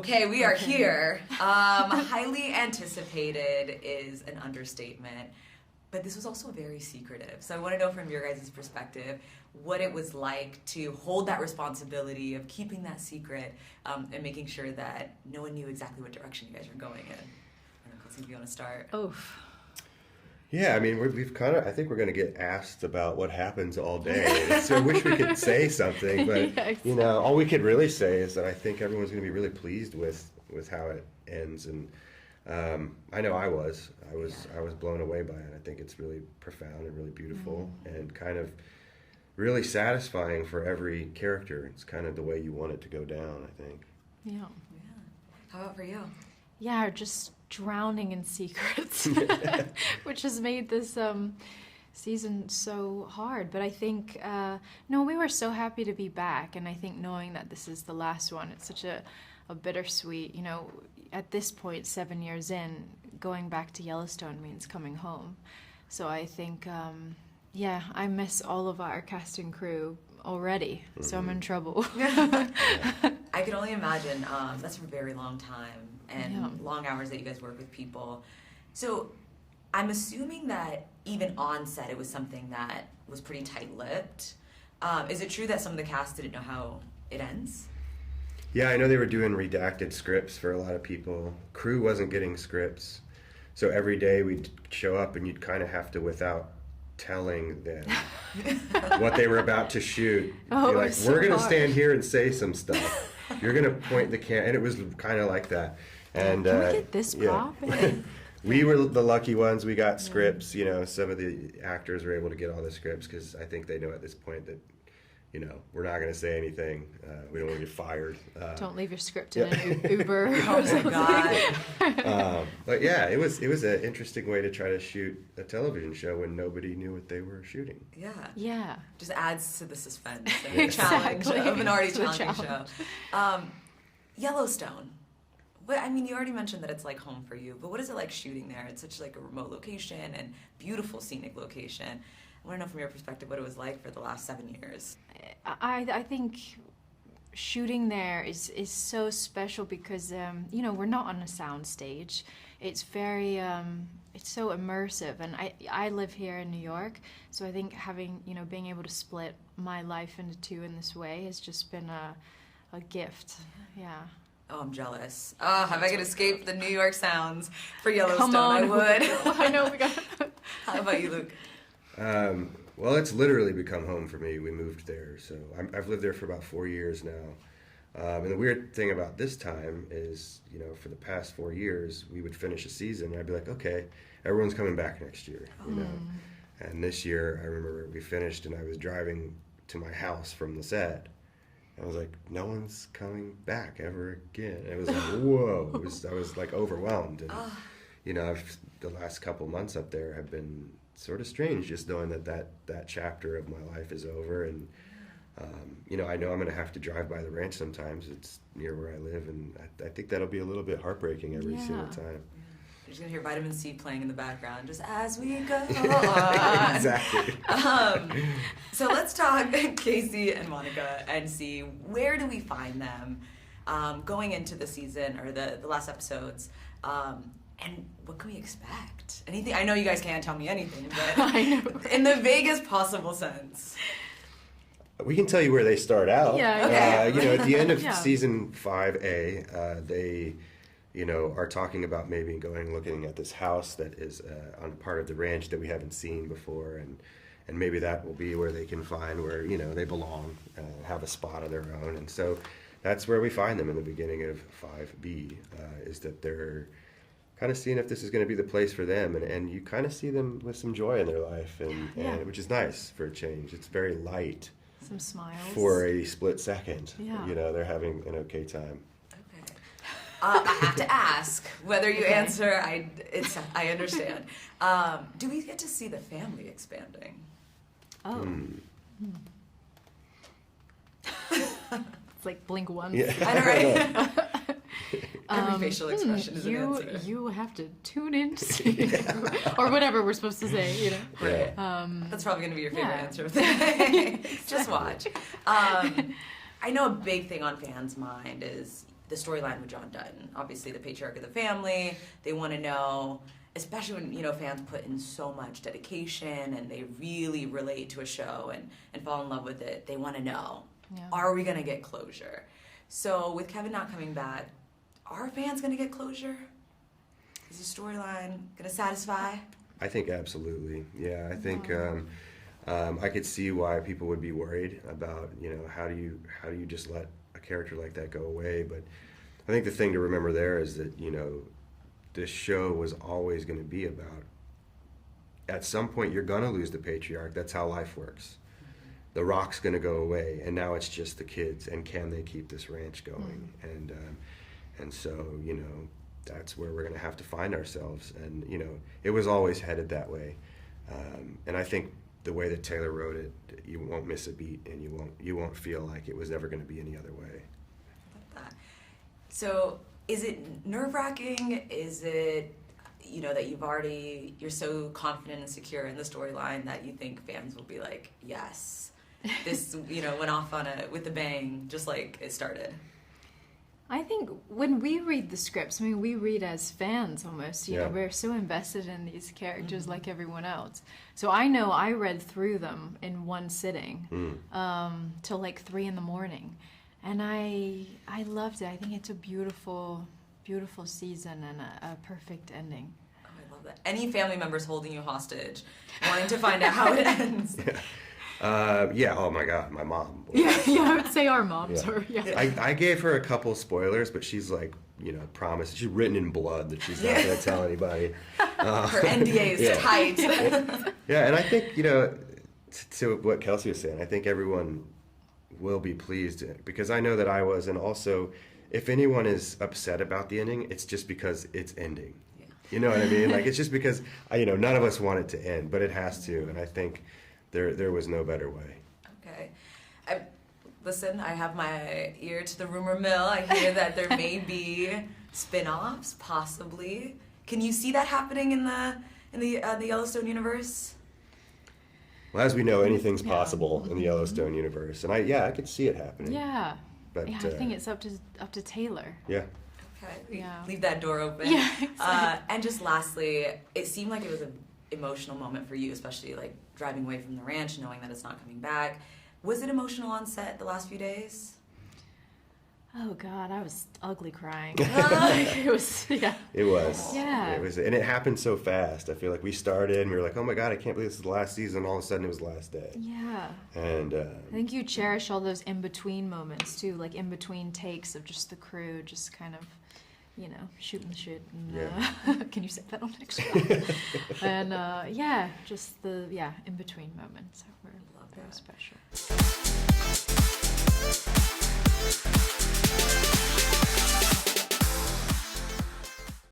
Okay, we are here. Highly anticipated is an understatement, but this was also very secretive. So I want to know from your guys' perspective what it was like to hold that responsibility of keeping that secret and making sure that no one knew exactly what direction you guys were going in. I don't know, Kelsey, if you want to start. Oof. Yeah, I mean, we've kind of, I think we're going to get asked about what happens all day. So I wish we could say something, but, Yes. you know, all we could really say is that I think everyone's going to be really pleased with how it ends. And I know I was blown away by it. I think it's really profound and really beautiful and kind of really satisfying for every character. It's kind of the way you want it to go down, I think. Yeah. How about for you? Yeah, just drowning in secrets, which has made this season so hard. But I think, no, we were so happy to be back. And I think knowing that this is the last one, it's such a bittersweet, you know, at this point, 7 years in, going back to Yellowstone means coming home. So I think, yeah, I miss all of our cast and crew already, so I'm in trouble. I can only imagine. That's a very long time and long hours that you guys work with people. So I'm assuming that even on set it was something that was pretty tight-lipped. Is it true that some of the cast didn't know how it ends? Yeah, I know they were doing redacted scripts for a lot of people. Crew wasn't getting scripts. So every day we'd show up and you'd kind of have to, without telling them what they were about to shoot, be like, so we're going to hard. stand here and say some stuff. You're going to point the camera. And it was kind of like that. And Can we get this prop? We were the lucky ones. We got scripts. You know, some of the actors were able to get all the scripts because I think they know at this point that, you know, we're not going to say anything. We don't want to get fired. Don't leave your script in an Uber. Oh my God. But yeah, it was an interesting way to try to shoot a television show when nobody knew what they were shooting. Yeah. Yeah. Just adds to the suspense and the challenge of an already It's a challenging show. Yellowstone. I mean, you already mentioned that it's like home for you, but what is it like shooting there? It's such like a remote location and beautiful scenic location. I want to know from your perspective what it was like for the last 7 years. I think shooting there is so special because you know, we're not on a sound stage. It's very it's so immersive, and I live here in New York, so I think having, you know, being able to split my life into two in this way has just been a gift. Yeah. Oh, I'm jealous. If I could escape the New York sounds for Yellowstone, Come on, I would. I know we got. How about you, Luke? Well, it's literally become home for me. We moved there, so I've lived there for about 4 years now. And the weird thing about this time is, you know, for the past 4 years, we would finish a season, and I'd be like, okay, everyone's coming back next year, you know. And this year, I remember we finished, and I was driving to my house from the set. I was like, no one's coming back ever again. It was like, whoa. I was like overwhelmed. And, you know, the last couple months up there have been sort of strange, just knowing that chapter of my life is over. And, you know I'm going to have to drive by the ranch sometimes. It's near where I live. And I think that'll be a little bit heartbreaking every single time. You're just going to hear Vitamin C playing in the background, just as we go on. Exactly. So let's talk Kayce and Monica and see where do we find them going into the season or the last episodes, and what can we expect? Anything? I know you guys can't tell me anything, but I know. in the vaguest possible sense. We can tell you where they start out. Yeah, okay. You know, at the end of Yeah. season 5A, they, you know, are talking about maybe looking at this house that is on a part of the ranch that we haven't seen before, and maybe that will be where they can find where, you know, they belong, have a spot of their own. And so that's where we find them in the beginning of 5B, is that they're kind of seeing if this is going to be the place for them, and you kind of see them with some joy in their life, and which is nice for a change. It's very light. Some smiles. For a split second. Yeah. You know, they're having an okay time. Okay. I have to ask whether you answer. I understand. Do we get to see the family expanding? Oh. It's like blink once. Yeah. I know, right? Every facial expression is an answer. You have to tune in to see, or whatever we're supposed to say, you know. Right. Yeah. That's probably going to be your favorite Yeah. answer. Just watch. I know a big thing on fans' mind is the storyline with John Dutton. Obviously, the patriarch of the family. They want to know, especially when, you know, fans put in so much dedication and they really relate to a show and fall in love with it. They want to know, are we going to get closure? So with Kevin not coming back, are fans going to get closure? Is the storyline going to satisfy? I think absolutely. Yeah, I think I could see why people would be worried about, you know, how do you just let a character like that go away? But I think the thing to remember there is that, you know, this show was always going to be about, at some point you're going to lose the patriarch. That's how life works. The rock's going to go away, and now it's just the kids, and can they keep this ranch going? And so, you know, that's where we're going to have to find ourselves. And, you know, it was always headed that way. And I think the way that Taylor wrote it, you won't miss a beat, and you won't feel like it was ever going to be any other way. So is it nerve-wracking? Is it, you know, that you're so confident and secure in the storyline that you think fans will be like, yes, this, you know, went off with a bang, just like it started? I think when we read the scripts, I mean, we read as fans almost, you know, we're so invested in these characters like everyone else. So I know I read through them in one sitting till like 3 a.m. And I loved it. I think it's a beautiful, beautiful season and a perfect ending. Oh, I love that. Any family members holding you hostage, wanting to find out how it ends? Oh my God, my mom. I would say our moms are. I gave her a couple spoilers, but she's like, you know, promised. She's written in blood that she's not going to tell anybody. Her NDA is tight. And I think, you know, to what Kelsey was saying, I think everyone will be pleased because I know that I was, and also, if anyone is upset about the ending, it's just because it's ending. Yeah. You know what I mean? Like, it's just because, you know, none of us want it to end, but it has to, and I think there was no better way. Okay. Listen, I have my ear to the rumor mill. I hear that there may be spin-offs, possibly. Can you see that happening in the Yellowstone universe? Well, as we know, anything's possible in the Yellowstone universe, and I could see it happening. Yeah. But I think it's up to Taylor. Yeah. Okay. Leave that door open. Yeah. Exactly. And just lastly, it seemed like it was an emotional moment for you, especially like driving away from the ranch, knowing that it's not coming back. Was it emotional on set the last few days? Oh God, I was ugly crying. It was. It was. Yeah. It was, and it happened so fast. I feel like we started and we were like, oh my God, I can't believe this is the last season. All of a sudden, it was the last day. Yeah. And I think you cherish all those in between moments too, like in between takes of just the crew, just kind of, you know, shooting the shit. And, can you say that on next show? And just the in between moments were very special.